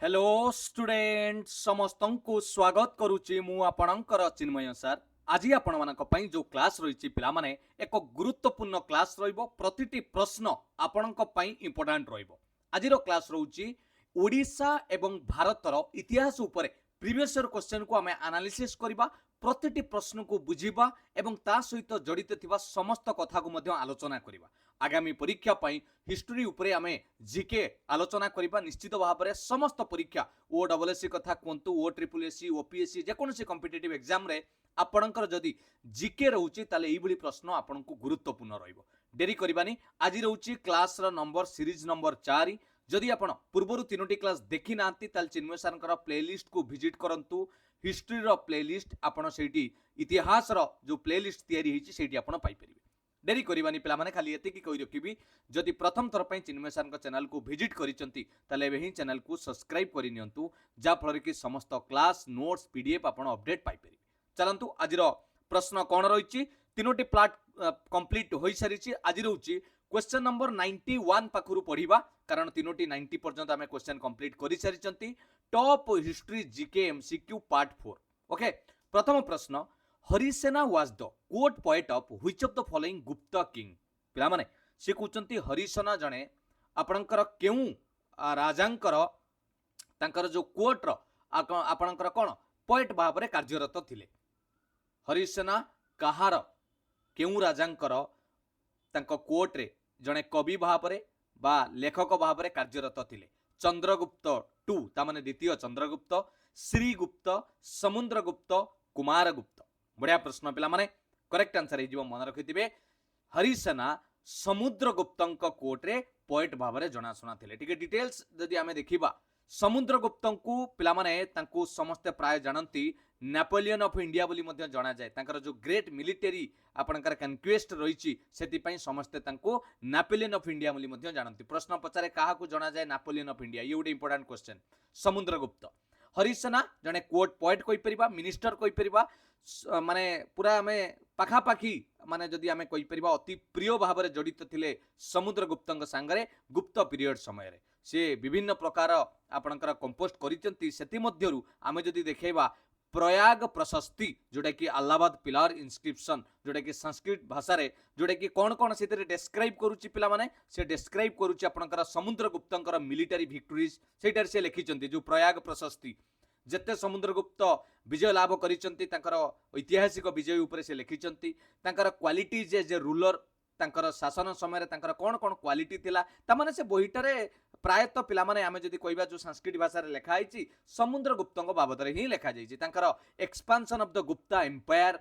Hello student समस्त को स्वागत करुच्ची मु आपणकर चिन्मय सर। आज आपण मानक पई जो क्लास रही पिला माने एक गुरुत्वपूर्ण क्लास रहिबो। प्रतिटी प्रश्न आपणक पई इंपोर्टेंट रहिबो। आज रो क्लास रहउची ओडिशा एवं भारतर इतिहास उपरे प्रीवियस ईयर क्वेश्चन को आमे एनालिसिस करबा। प्रतिटी प्रश्न को बुझिबा एवं ता सहित जड़ित थिबा समस्त कथा को मध्य आलोचना करबा। आगामी परीक्षा पई हिस्ट्री उपरे आमे जीके आलोचना करबा। निश्चित भाव में समस्त परीक्षा ओ डबल एससी कथा कहतु ओ ट्रिपल एससी ओपीएससी जेकोसी कॉम्पिटिटिव एग्जाम रे आपणकर जदि जीके रहउची ताले एई भली प्रश्न आपनकु गुरुत्वपूर्ण रहिबो। डेरी करबानी आज रहउची क्लास रो नंबर सीरीज नंबर 4। जदि आपण पूर्वरु तीनोटी क्लास देखि नांती ताल चिन्मय सरकर प्लेलिस्ट को विजिट करंतु। हिस्ट्री रो प्लेलिस्ट आपण सेठी इतिहास रो जो प्लेलिस्ट तयारी हिची सेठी आपण पाई परिबे। डेरी करबानी पिला माने खाली एति की कहि रखिबी जदि प्रथम थर पई चिन्मय सरकर चैनल को विजिट करिसंती ताले एही चैनल को सब्सक्राइब करि नियंतु जा फल कि समस्त क्लास नोट्स पीडीएफ आपण अपडेट पाई परिबे। चलंतु आज रो प्रश्न कोन रहिची तीनोटी प्लाट कंप्लीट होई सारिची। आज रहउची क्वेश्चन नंबर 91 पाखरु पढिबा कारण तीनोटी 90 पर्यंत आमे क्वेश्चन कंप्लीट करि सारिचंती। Top history GK MCQ part 4। Okay, प्रथम प्रश्न Harisena was the court poet of which of the following Gupta king. पिला माने से कहउचंती हरिसेना जणे आपणकर केउ राजांकर तांकर जो कोट रो आपणकर कोन पोएट भाव रे कार्यरत थिले। हरिसेना कहार केउ राजांकर तांको कोट रे जणे कवि भाव रे बा लेखक भाव रे कार्यरत थिले। चंद्रगुप्त टू ता माने द्वितीय चंद्रगुप्त, श्रीगुप्त, समुद्रगुप्त, कुमारगुप्त। बढ़िया प्रश्न पिला माने करेक्ट आंसर हे जीव मन रखिथिबे। हरिसेना समुद्रगुप्तंक कोट रे पोएट भाव रे जणासुना थिले। ठीक है, डिटेल्स जदि आमे देखिबा समुद्रगुप्तंकु पिला माने तांकु समस्त प्राय जानंती नेपोलियन ऑफ इंडिया बोली मध्य जाना जाए। तांकर जो ग्रेट मिलिटरी आपणकर कन्क्वेस्ट रहिची सेति पई समस्त तांकु नेपोलियन ऑफ इंडिया बोली मध्य जानंती। प्रश्न पचारे काहा को जाना जाए नेपोलियन ऑफ इंडिया, ये गोटे इंपोर्टेंट क्वेश्चन। समुद्रगुप्त हरिसेना जने कोट पोएट कहि परिबा, मिनिस्टर कहि परिबा, माने पूरा हमें पाखापाखी माने जदि आमे कहि परिबा अति प्रिय भाव रे जड़ित थिले समुद्रगुप्तंक संगरे गुप्त पीरियड समय रे। से विभिन्न प्रकार आपणकर कंपोस्ट करिचंती। सेति मध्यरु आमे जदि देखैबा प्रयाग प्रशस्ति जोटा कि अलाहाबाद पिलर इंस्क्रिप्शन जोटा कि संस्कृत भाषा रे जोटा कि कौन कौन से डेस्क्राइब करूची पिला माने से डेस्क्राइब करूची आपणकर समुद्रगुप्तंकर मिलिटरी विक्टोरीज सेटार से लिखिचंती। जो प्रयाग प्रशस्ति जेते समुद्रगुप्त विजय लाभ करिचंती तांकर ऐतिहासिक विजय उपरे से लिखिचंती। तांकर क्वालिटीज एज ए रूलर तांकर शासन समय रे तांकर कौन कौन क्वालिटी थिला ता माने से बहिटारे प्रायतः पिला माने आमे जदि कहबा जो संस्कृत भाषा रे लिखा आइची समुद्रगुप्तंक बाबद रे ही लिखा जाइची। तांकर expansion of the Gupta empire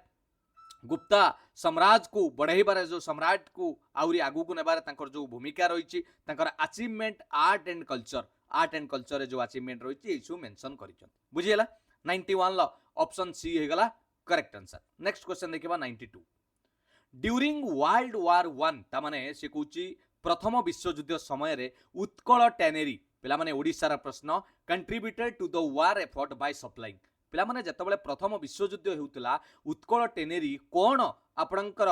Gupta साम्राज्य को बढ़ाइबार जो सम्राट को आउरी आगु को नेबार तांकर जो भूमिका रहिची तांकर अचीवमेंट आर्ट एंड कल्चर रे जो अचीवमेंट रहिची एसु मेंशन करिचन। बुझियला 91 ला ऑप्शन सी हे गला करेक्ट आंसर। नेक्स्ट क्वेश्चन देखिबा 92। ड्यूरिंग वर्ल्ड वार 1 ता माने से कहूची प्रथम विश्वयुद्ध समय रे उत्कल टैनेरी पिला माने ओडिसा रा प्रश्न contributed to the war effort by supplying. पिला माने जतबेले प्रथम विश्वयुद्ध हेउतला उत्कल टैनेरी कोन आपणकर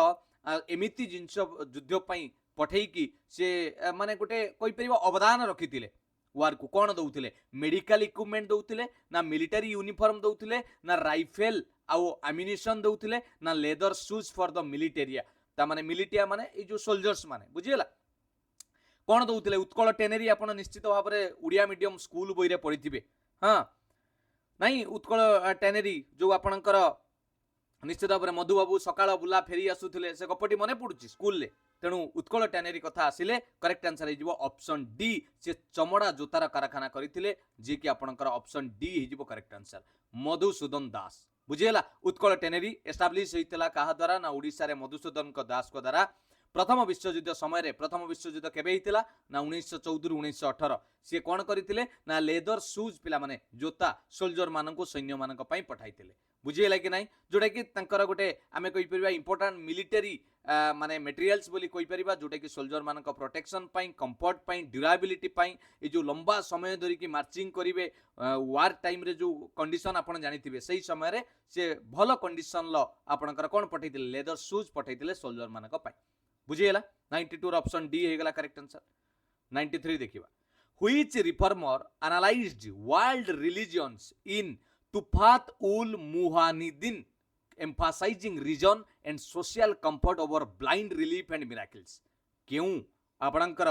एमिति जिंस युद्ध पई पठेई की से माने गोटे कोइ परिबा अवदान रखिथिले। वार को कोन दउथिले मेडिकल इक्विपमेंट दउथिले ना मिलिटरी यूनिफॉर्म दउथिले ना राइफल आउ एम्युनिशन दउथिले ना लेदर शूज फॉर द मिलिटेरिया ता माने मिलिटिया माने ए जो सोल्जर्स माने बुझियला कोन दउथिले उत्कल टैनेरी। आपण निश्चित भाव रे उड़िया मीडियम स्कूल बोई रे पढिथिबे। हां नहीं उत्कल टैनेरी जो आपणकर निश्चित भाव में मधुबाबू सकाळ बुला फेरी आसुथिले से गपटी मने पडुची स्कूल ले। तेणु उत्कल टैनेरी कथा आसिले करेक्ट आंसर हे जिवो ऑप्शन डी। से चमड़ा जोतार कारखाना करिथिले जे कि आपणकर ऑप्शन डी हे जिवो करेक्ट आंसर मधुसूदन दास। बुझियला उत्कल टैनेरी एस्टाब्लिश होइतला काहा द्वारा ना ओडिसा रे मधुसूदन को दास को द्वारा। प्रथम विश्वयुद्ध समय रे प्रथम विश्वयुद्ध केबे हितला ना 1914 रु 1918 से कोन करिथिले ना लेदर शूज पिला माने जोता सोल्जर माननको सैन्य मानक पई पठाइथिले। बुझियला कि नाही जोटा कि तांकर गोटे आमे कहि परिबा इंपोर्टेंट मिलिटरी माने मटेरियल्स बोली कहि परिबा जोटा कि सोल्जर मानक प्रोटेक्शन पई कंफर्ट पई ड्यूरेबिलिटी पई ए जो लंबा समय धरि कि मार्चिंग करिवे वार टाइम रे जो कंडीशन आपण जानिथिबे सही समय रे से भलो कंडीशन ल आपणकर कोन पठाइथिले लेदर शूज पठाइथिले सोल्जर मानक पई। बुझियला 92 ऑप्शन डी हे गला करेक्ट आंसर। 93 देखिबा Which reformer analyzed world religions in Tufat ul Muhanidin, emphasizing reason and social comfort over blind relief and miracles? क्यों आपणकर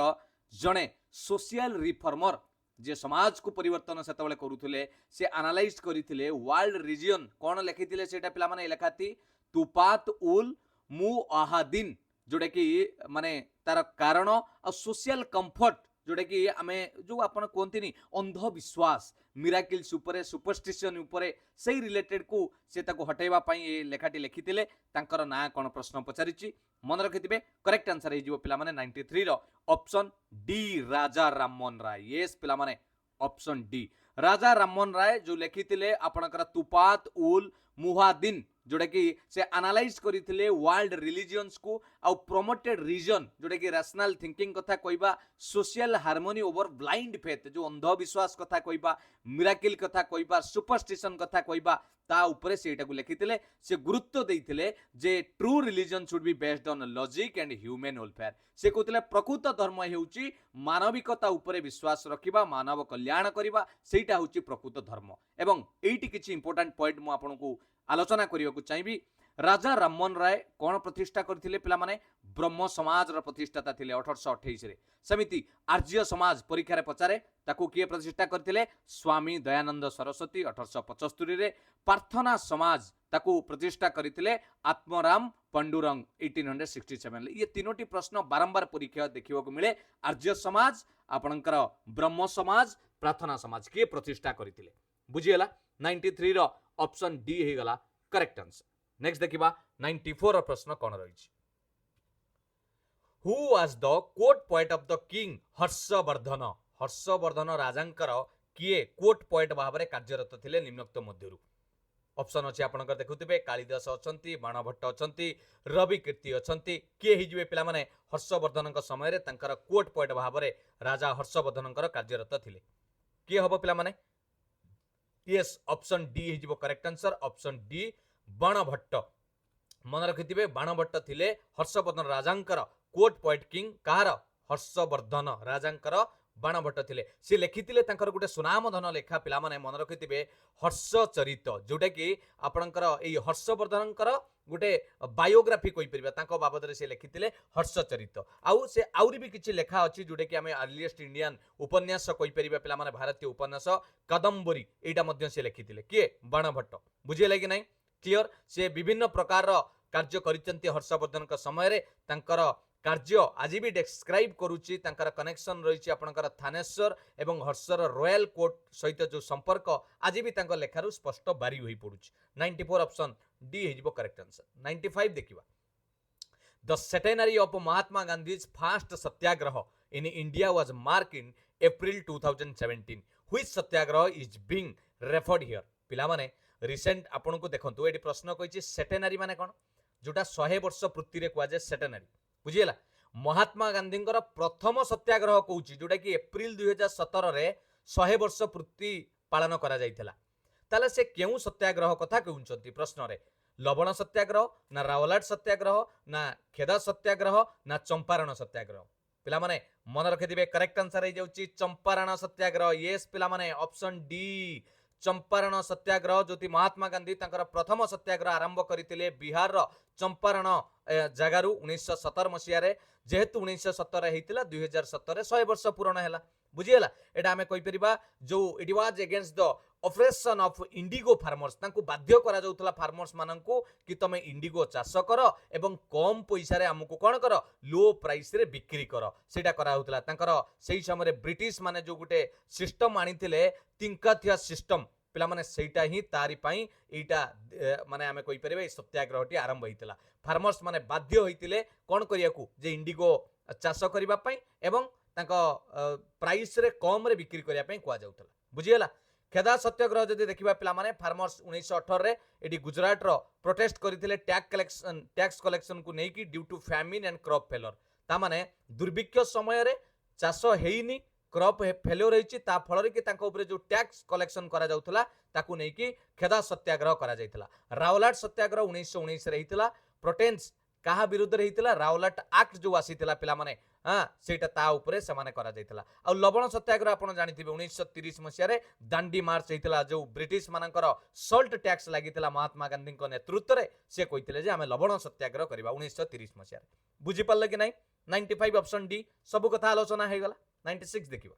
जड़े सोशल रिफॉर्मर जे समाज को परिवर्तन से करुले से एनालाइज करते वर्ल्ड रिजियन कौन लिखी से पे लिखाती तुपात उल मुआहादिन जोटा कि माने तार कारण और सोशल कंफर्ट जोटा कि आमे जो आपण कहते अंधविश्वास मिराकिल्स उपरे सुपरस्टिशन उपरे सही रिलेटेड को से ताको हटेबा पई ए लेखाटी लिखिथिले तांकर ना कोन प्रश्न पचारिछि मन रखिथिबे करेक्ट आंसर हे जिवो पिला माने 93 रो option D Raja Rammohan Roy yes पिला माने ऑप्शन डी राजा राममोहन राय जो लिखिथिले आपणकर तुपात उल मुहादिन जोटा कि से एनालाइज करथिले वर्ल्ड रिलीजियंस को आउ प्रोमोटेड रीजन जोटा कि रैशनल थिंकिंग कथा कहबा social harmony over blind faith जो अंधविश्वास कथा कहबा मिराकिल कथा कहबा सुपरस्टिशन कथा कहबा ता ऊपर सेटा को लिखिथिले से गुरुत्व देइथिले जे true religion should be based on logic and human welfare से कहथिले प्रकृत धर्म हेउची मानविकता ऊपर विश्वास रखिबा मानव कल्याण करिबा सेटा होची प्रकृत धर्म एवं एइटी किछि इंपोर्टेंट पॉइंट मु आपनको आलोचना करने को चाहिए राजा राममोहन राय कौन प्रतिष्ठा करथिले पिला माने ब्रह्म समाज रा प्रतिष्ठाता थिले 1828 रे समिति आर्य समाज परीक्षा रे पचारे ताकू किए प्रतिष्ठा करथिले स्वामी दयानंद सरस्वती 1875 रे प्रार्थना समाज ताकू प्रतिष्ठा करथिले आत्मराम पंडुरंग 1867 ये तीनोटी प्रश्न बारंबार परीक्षा देखिबा को मिले आर्य समाज आपनकर ब्रह्म समाज प्रार्थना समाज किए प्रतिष्ठा करथिले बुझियला 93 रो ऑप्शन डी हे गला करेक्ट आंसर नेक्स्ट देखिबा 94 रो प्रश्न कोन रहिछि who was the court poet of the king Harshavardhana राजांकर किए कोर्ट पोएट भाबरे कार्यरत थिले निम्नोक्त मध्यरु ऑप्शन अछि आपनकर देखुथिबे कालिदास अछंती बाणभट्ट अछंती रवि कीर्ति अछंती किए हि जिवे पिला माने हर्षवर्धनक समय रे तांकर कोर्ट पोएट भाबरे राजा हर्षवर्धनकर कार्यरत थिले किए हबो पिला माने यस ऑप्शन डी हिजबो correct answer option D Banabhatta मन रखिथिबे बाणभट्ट थिले हर्षवर्धन राजांकर कोर्ट पोएट किंग कार हर्षवर्धन राजांकर बाणभट्ट थिले से लिखिथिले तांकर गुटे सुनाम धन लेखा पिला माने मन रखिथिबे हर्षचरित जोटा कि आपणकर एई हर्षवर्धनकर गुटे बायोग्राफी कोइ परिबा तांको बाबद रे से लिखिथिले हर्षचरित आउ से आउरी भी किछि लेखा अछि जोटा कि हमें अर्लीस्ट इंडियन उपन्यास कोइ परिबा पिला माने भारतीय उपन्यास कादम्बरी एटा मध्य से लिखिथिले किए बाणभट्ट बुझिले कि नै क्लियर से विभिन्न प्रकार कार्य करिचंती हर्षवर्धन का समय रे तांकर कार्य आज भी डेस्क्राइब करुच्ची तांकर कनेक्शन रही आपनकर थानेश्वर एवं हर्षर रॉयल कोर्ट सहित जो संपर्क आज भी तांकर लेखारु स्पष्ट बारी होई पडुची 94 ऑप्शन डी हेजिबो करेक्ट आंसर 95 देखिबा the centenary of Mahatma Gandhi's first satyagraha in India was mark in April 2017 which satyagraha is being referred here पिला माने रिसेंट आपन को देखंतु एडी प्रश्न कहिछि सेटेनरी माने कोन जोटा 100 वर्ष पूर्ति रे कुआ जे सेटेनरी बुझिला महात्मा गांधी प्रथम सत्याग्रह कहूँ जोटा कि एप्रिल 2017 रे 100 वर्ष पूर्ति पालन करा जाइथिला ताले से केउ सत्याग्रह कथा कहउछंती प्रश्न रे लवण सत्याग्रह ना रावलाट सत्याग्रह ना खेदा सत्याग्रह ना चंपारण सत्याग्रह पिला माने मन रखिदिबे करेक्ट आंसर हे जाउची चंपारण सत्याग्रह यस पिला माने ऑप्शन डी चंपारण सत्याग्रह जो महात्मा गांधी तांकर प्रथम सत्याग्रह आरंभ करथिले बिहार रो चंपारण जगारू 1917 मसिया रे जेहेतु 1917 हेतिला 2017 रे 100 वर्ष पूर्ण हैला बुझियला एटा हमें कहि परिबा जो it was against the operation of Indigo farmers तांको बाध्य करा जाउतला फार्मर्स माननकू कि तमे इंडिगो चाष कर एवं कम पैसा रे हमकू कोन कर लो प्राइस रे बिक्री कर सेटा करा होतला तांकर सेही समय रे ब्रिटिश माने जो गुटे सिस्टम आनिथिले तिंकाथिया सिस्टम पिला माने सेटा ही तारी पई एटा माने हमें कहि परिबे सत्याग्रहटी आरंभ होइतिला फार्मर्स माने बाध्य होइतिले कोन करियाकू जे इंडिगो चाष करिबा पई एवं तांको प्राइस रे कम रे बिक्री करिया पई कुआ जाउतला बुझियला खेदा सत्याग्रह जदि देखिबा पिला माने फार्मर्स 1918 रे एडी गुजरात रो प्रोटेस्ट करिथिले टैक्स कलेक्शन को नै कि due to famine and crop failure ता माने दुर्भिक्ष समय रे चाष हेइनी क्रॉप फेलियर होइछि ता फଳରେ कि तांको ऊपर जो टैक्स कलेक्शन करा जाउतला ताकू नै कि खेदा सत्याग्रह करा जाइतला रावलाट सत्याग्रह 1919 रे हितला प्रोटेस्ट कहा विरुद्ध रे हितला रावलाट एक्ट जो आसीतला पिला माने हाँ सेटा ता उपरे समाने करा जायतला आ लवण सत्याग्रह आपण जानिथिबे 1930 मसिया रे दांडी मार्च हेतिला जो ब्रिटिश मानकर सल्ट टैक्स लागितला महात्मा गांधी को नेतृत्व रे से कहितले जे आमे लवण सत्याग्रह करबा 1930 मसिया रे बुझी पल्ले कि नाही 95 ऑप्शन डी सब कथा आलोचना हे गला 96 देखिबा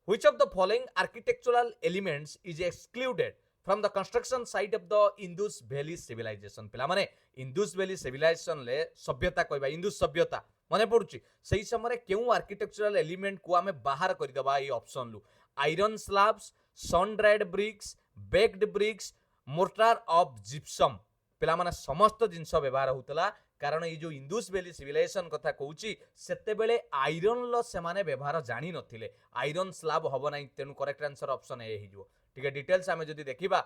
which of the following architectural elements is excluded from the construction site of the Indus Valley civilization पिला माने Indus Valley civilization ले सभ्यता कहबा Indus सभ्यता मने पडुची सही समय केउ आर्किटेक्चरल एलिमेंट को आमे बाहर कर दबा ई ऑप्शन लु iron slabs sun dried bricks baked bricks mortar of gypsum पिला माने समस्त जिंस व्यवहार होतला कारण ये जो इंदुस वैली सिविलाइजेशन कथा कहूची सेते बेले आयरन लो से माने व्यवहार जानि नथिले आयरन स्लैब हबो नै तेनु करेक्ट आंसर ऑप्शन ए हिजो ठीक है डिटेल्स आमे जदी देखिबा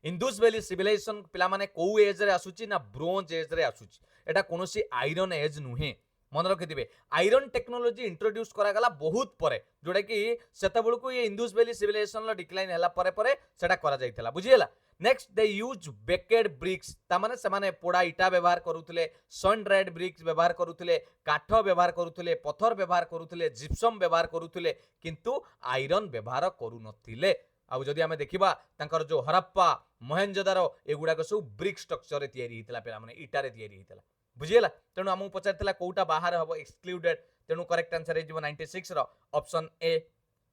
इंदुस वैली सिविलाइजेशन पिला माने को एज रे आसुची ना ब्रोंज एज रे आसुची एटा कोनोसी आयरन एज नुहे मन रखिथिबे आयरन टेक्नोलॉजी इंट्रोड्यूस करा गला बहुत परे जोडा कि सेते बेलको ये इंदुस वैली सिविलाइजेशन लो डिक्लाइन हला परे परे सेटा करा जाइतला बुझियला नेक्स्ट दे यूज बेकेड ब्रिक्स तामाने समाने पोड़ा इटा व्यवहार करूथले सन ड्राइड ब्रिक्स व्यवहार करूथले काठ व्यवहार करूथले पत्थर व्यवहार करूथले जिप्सम व्यवहार करूथले किंतु आयरन व्यवहार करू नथिले आउ जदि आमे देखिबा तांकर जो हरप्पा मोहेंजोदारो एगुडा को सब ब्रिक स्ट्रक्चर रे तयारी हितला पेला माने इटा रे तयारी हितला बुझियला तेनु हमहु पचारतला कोउटा बाहर हबो एक्सक्लूडेड तेनु करेक्ट आंसर हे जिवो 96 रो ऑप्शन ए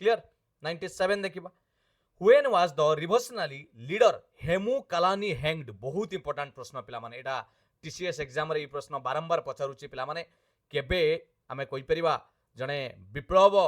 क्लियर 97 देखिबा When was the revolutionary leader Hemu Kalani hanged? बहुत इंपोर्टेंट प्रश्न पिला माने एटा टीसीएस एग्जाम रे ई प्रश्न बारंबार पचारुची पिला माने केबे आमे कहि परिबा जने विप्लव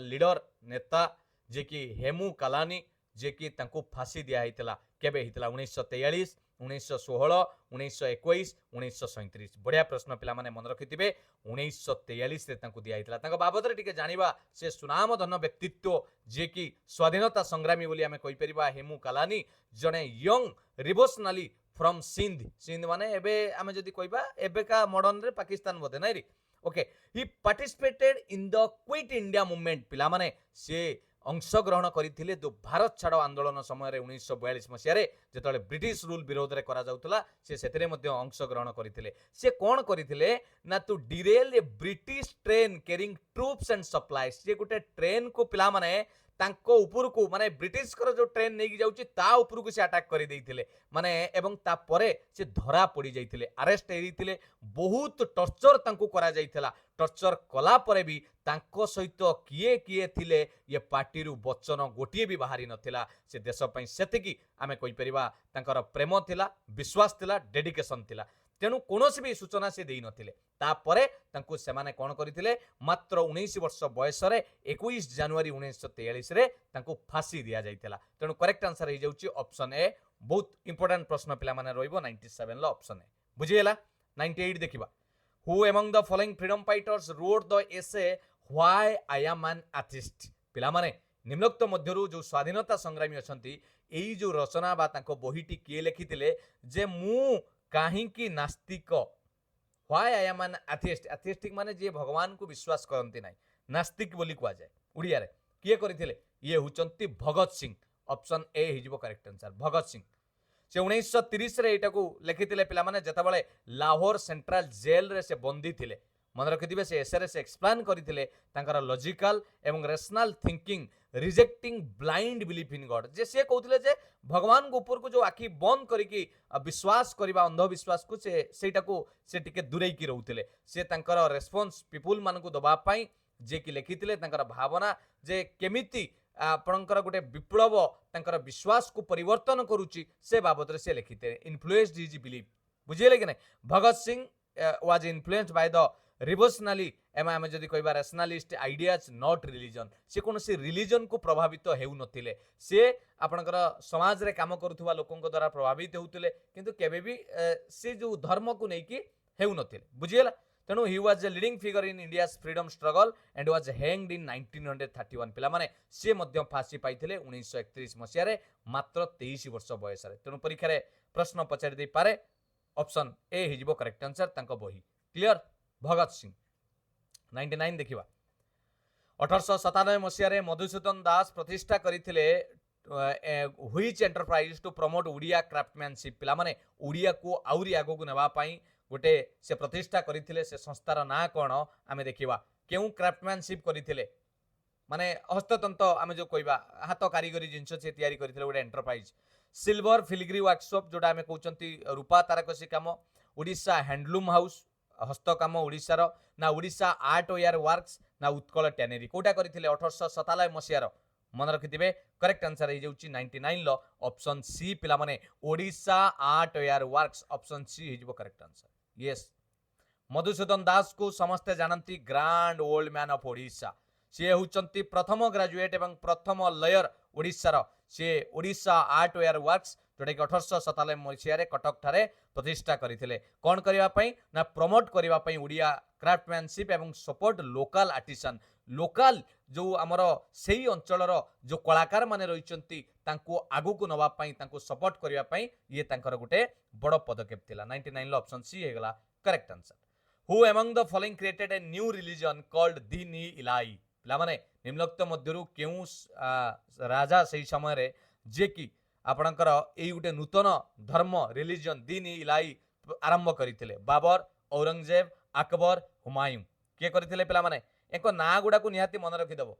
लीडर नेता जे कि हेमू कालानी जे कि तांको फांसी दिया हितला केबे हितला 1943 1916 1921 1937 बढ़िया प्रश्न पिला माने मन रखिथिबे 1943 रे तांको दिया हितला तांको बाबत रे टिके जानिबा से सुनाम धन व्यक्तित्व जे कि स्वाधीनता संग्रामी बोली आमे कहि परिबा हेमू कालानी जने young revolutionary from Sindh Sindh माने एबे आमे जदी कहिबा एबे का मॉडर्न रे पाकिस्तान बोधे नै रे okay he participated in the quit India movement पिला माने से अंशग्रहण करथिले जो भारत छाड़ आंदोलन समय रे 1942 मसिया रे जेतले ब्रिटिश रूल विरोध रे करा जाउतला से सेतरे मध्ये अंशग्रहण करथिले से कोन करथिले ना तो derail a British train carrying troops and supplies जे गुटे ट्रेन को पिला माने तांको ऊपर को माने ब्रिटिश कर जो ट्रेन नेकी जाउची ता ऊपर को से अटैक करि देइथिले माने एवं ता परे से धरा पड़ी जाइथिले अरेस्ट हेरिथिले बहुत टॉर्चर तांको करा जाइथिला टॉर्चर कला परे भी तांको सहित किए किए थिले ये पार्टी रु वचन गोटिए भी बाहरी नथिला से देश पई सेतिकी आमे कहि परिबा तांकर प्रेम थिला विश्वास थिला डेडिकेशन थिला तेणु कोनोसी भी सूचना से देई नथिले तापरे तांको सेमाने कोन करिथिले मात्र 19 वर्ष बयस रे 21 जनवरी 1943 रे तांको फांसी दिया जाइथिला तेणु करेक्ट आंसर हे जाउची ऑप्शन ए बहुत इंपोर्टेंट प्रश्न पिला माने रोइबो 97 ला ऑप्शन ए बुझियला 98 देखिबा who among the following freedom fighters road the essay why I am an atheist पिला माने निम्नोक्त मध्यरु जो स्वाधीनता संग्रामी अछंती एई जो रचना बा तांको बहिटी किए लिखिथिले जे मु काहे कि नास्तिक why I am an atheist atheistic माने जे भगवान को विश्वास करंती नाही नास्तिक बोली कुआ जाय उड़िया रे किए करिथिले ये हुचंती भगत सिंह ऑप्शन ए हिजबो करेक्ट आंसर भगत सिंह से 1930 रे एटा को लिखिथिले पिला माने जतबळे लाहौर सेंट्रल जेल रे से बंदी थिले मन रखिथिबे से एसरे से एक्सप्लेन करिथिले तांकर लॉजिकल एवं rational thinking rejecting blind belief in God जे से कहउथिले जे भगवान को ऊपर को जो आखि बंद करिकी विश्वास करिबा अंधविश्वास को सेटा को से टिके दूरेई की रहउथिले से तांकर रेस्पॉन्स पीपल मान को दबा पाई जे कि लिखिथिले तांकर भावना जे केमिति आपणकर गोटे विप्लव तांकर विश्वास को परिवर्तन करूची से बाबत रे से लिखिते इन्फ्लुएंस्ड हिज बिलीफ बुझिले कि नै Bhagat Singh was influenced by the revolutionary एम आमे जदी कहबा रैशनलिस्ट आइडियाज नॉट रिलीजन से कोनोसी रिलीजन को प्रभावित हेउ नथिले से आपणकर समाज रे काम करूथुवा लोकन द्वारा प्रभावित होउतिले किंतु केबे भी से जो धर्म को नै कि हेउ नथिले बुझियला तेणु he was a leading figure in India's freedom struggle and was hanged in 1931 पिला माने से मध्य फांसी पाइथिले 1931 मसिया रे मात्र 23 वर्ष बयस रे तेणु परीक्षा रे प्रश्न पचारि दे पारे ऑप्शन ए हिजबो करेक्ट आंसर तांको बही क्लियर भगत सिंह 99 देखिबा 1897 मसिया रे मधुसूदन दास प्रतिष्ठा करिथिले which enterprise to promote Odia craftsmanship पिला माने उड़िया को आउरी आगो को नेबा पई गोटे से प्रतिष्ठा करथिले से संस्थार ना कोन आमे देखिबा केउ क्राफ्टमैनशिप करथिले माने हस्ततंत आमे जो कहबा हाथ कारीगरी जिंस से तयारी करथिले गोटे एंटरप्राइज सिल्वर फिलिग्री वर्कशॉप जोटा आमे कहउचंती रूपा तारकसी काम ओडिशा हैंडलूम हाउस हस्त काम ओडिशा रो ना ओडिशा आर्ट वेयर वर्क्स ना उत्कल टैनेरी कोटा करथिले 1897 मसियार मन रखिथिबे करेक्ट आंसर हे जाउची 99 लो ऑप्शन सी पिला माने Odisha art ware works option C हे जबो correct answer yes Madhusudan Das को समस्ते जानती grand old man of Odisha सी होचंती प्रथम ग्रेजुएट एवं प्रथम लयर ओडिशार सी ओडिशा आर्ट वेयर वर्क्स जोटा कि 1897 मसीह कटक ठारे प्रतिष्ठा करथिले कोन करिवा पई ना प्रमोट करिवा पई ओडिया क्राफ्टमैनशिप एवं सपोर्ट लोकल आर्टिसान लोकल जो आमर सेही अंचलर जो कलाकार माने रहिचंती तांको आगु को नवा पई तांको सपोर्ट करिवा पई ये तांकर गुटे बड़ पदक्षेप थिला 99 लो ऑप्शन सी हेगला correct answer who among the following created a new religion called Dini Ilahi पिला माने निम्नलिखित मध्यरु केउ राजा सेही समय रे जे कि आपणकर एई गुटे नूतन धर्म रिलीजन दीनी इलाई आरंभ करथिले बाबर औरंगजेब अकबर हुमायूं के करथिले पिला माने एको ना गुडा को निहाती मन रखि दबो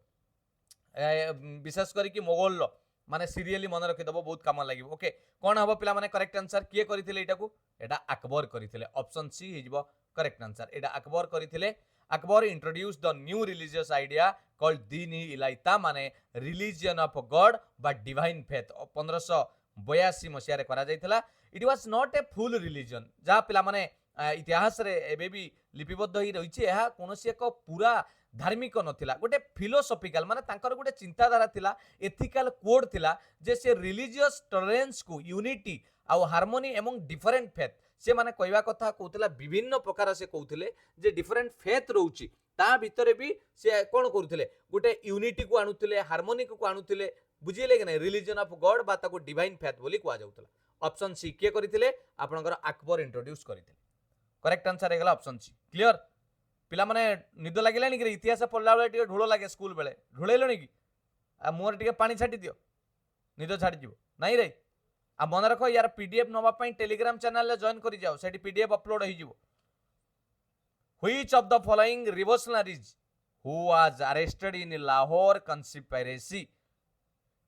विशेष करी कि मोगल लो माने सीरियली मन रखि दबो बहुत काम लागिबो ओके कोन हबो पिला माने करेक्ट आंसर के करथिले एटा को एटा अकबर करथिले ऑप्शन सी हिजबो करेक्ट आंसर एटा अकबर करथिले Akbar introduce the new religious idea called Dini इलाइता माने रिलीजियन ऑफ गॉड बा डिवाइन फेथ 1582 मसिया रे करा जायतिला it was not a full religion जा पिला माने इतिहास रे एबे भी लिपिबद्ध ही रहिछि एहा कोनोसी एक पूरा धार्मिक नथिला गोटे फिलोसॉफिकल माने तांकर गोटे चिंताधारा थिला एथिकल कोड थिला जे से रिलीजियस टॉलरेंस को यूनिटी आ हार्मोनी एवं डिफरेंट फेथ से माने कहवा कथा कहतला विभिन्न प्रकार से कहउथिले जे डिफरेंट फेथ रहउछि ता भितरे भी से कोन करूथिले गोटे यूनिटी को आनुथिले हार्मोनी को आनुथिले बुझिले कि नै रिलीजन ऑफ गॉड बा ताको डिवाइन फेथ बोली कहवा जाउतला ऑप्शन सी के करिथिले आपनकर अकबर इंट्रोड्यूस करिथिले करेक्ट आंसर हेगला ऑप्शन सी क्लियर पिला माने निद लागिलानी कि इतिहास पढ़ला बेले टिके ढोल लागे स्कूल बेले ढोलेलनी कि आ मोर टिके पानी छाटी दियो निद छाडी जीवो नाही रे आ मन रख यार पीडीएफ नवा पई टेलीग्राम चैनल ले जॉइन करि जाओ सेठी पीडीएफ अपलोड होई जीवो which of the following revolutionaries who was arrested in Lahore conspiracy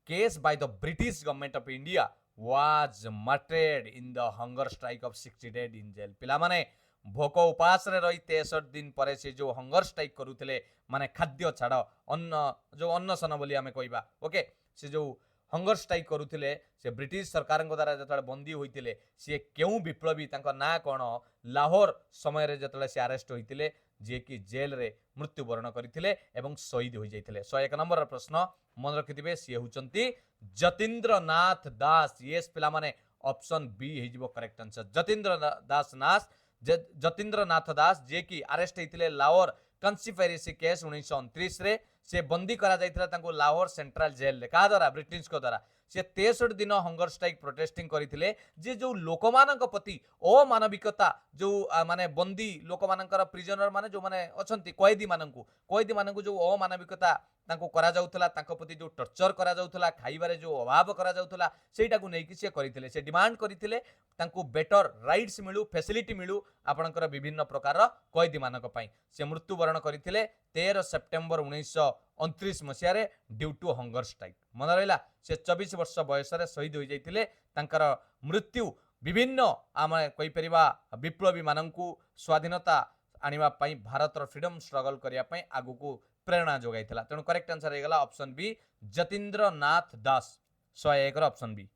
case by the British government of India was martyred in the hunger strike of 60 days in jail पिला माने भोक उपास रे रही 63 दिन परे से जो हंगर स्ट्राइक करूथिले माने खाद्य छाड़ अन्न जो अन्नसन बोली आमे कहबा ओके से जो हंगर स्ट्राइक करूथिले से ब्रिटिश सरकार द्वारा जतले बंदी होइतिले से केउ विप्लवी तांको ना कोन लाहौर समय रे जतले से अरेस्ट होइतिले जे कि जेल रे मृत्युवरण करथिले एवं शहीद होई जाइतिले 101 नंबर प्रश्न मन रखिथिबे से हुचंती जतीन्द्र नाथ दास यस पिला माने ऑप्शन बी हिजबो करेक्ट आंसर जतीन्द्र नाथ दास जे कि अरेस्ट होइतिले लाहौर कंस्पिरेसी केस 1929 रे से बंदी करा जाइतिला तांको लाहौर सेंट्रल जेल रे का द्वारा ब्रिटिश को द्वारा से 63 दिन हंगर स्ट्राइक प्रोटेस्टिंग करथिले जे जो लोकमानक प्रति अमानविकता जो माने बंदी लोकमानकर प्रिजनर माने जो माने अछंती कैदी मानकु जो अमानविकता तांको करा जाउथला तांको प्रति जो टर्चर करा जाउथला खाइबारे जो अभाव करा जाउथला सेटा को नेकी से करिथिले से डिमांड करिथिले तांको बेटर राइट्स मिलू फैसिलिटी मिलू आपनकर विभिन्न प्रकार कैदी मानक पई से मृत्युवरण करिथिले 13 सेप्टेम्बर 1929 मसिया रे ड्यू टू हंगर स्ट्राइक मन रहला से 24 वर्ष बयस रे शहीद होई जाइथिले तांकर मृत्यु विभिन्न आमे कहि परिबा विप्लवी माननकु स्वाधीनता आनिबा पई भारतर फ्रीडम स्ट्रगल करिया पई आगु को प्रेरणा जोगाइथिला तेणु करेक्ट आंसर हेगला option B Jatindra Nath Das 101 option B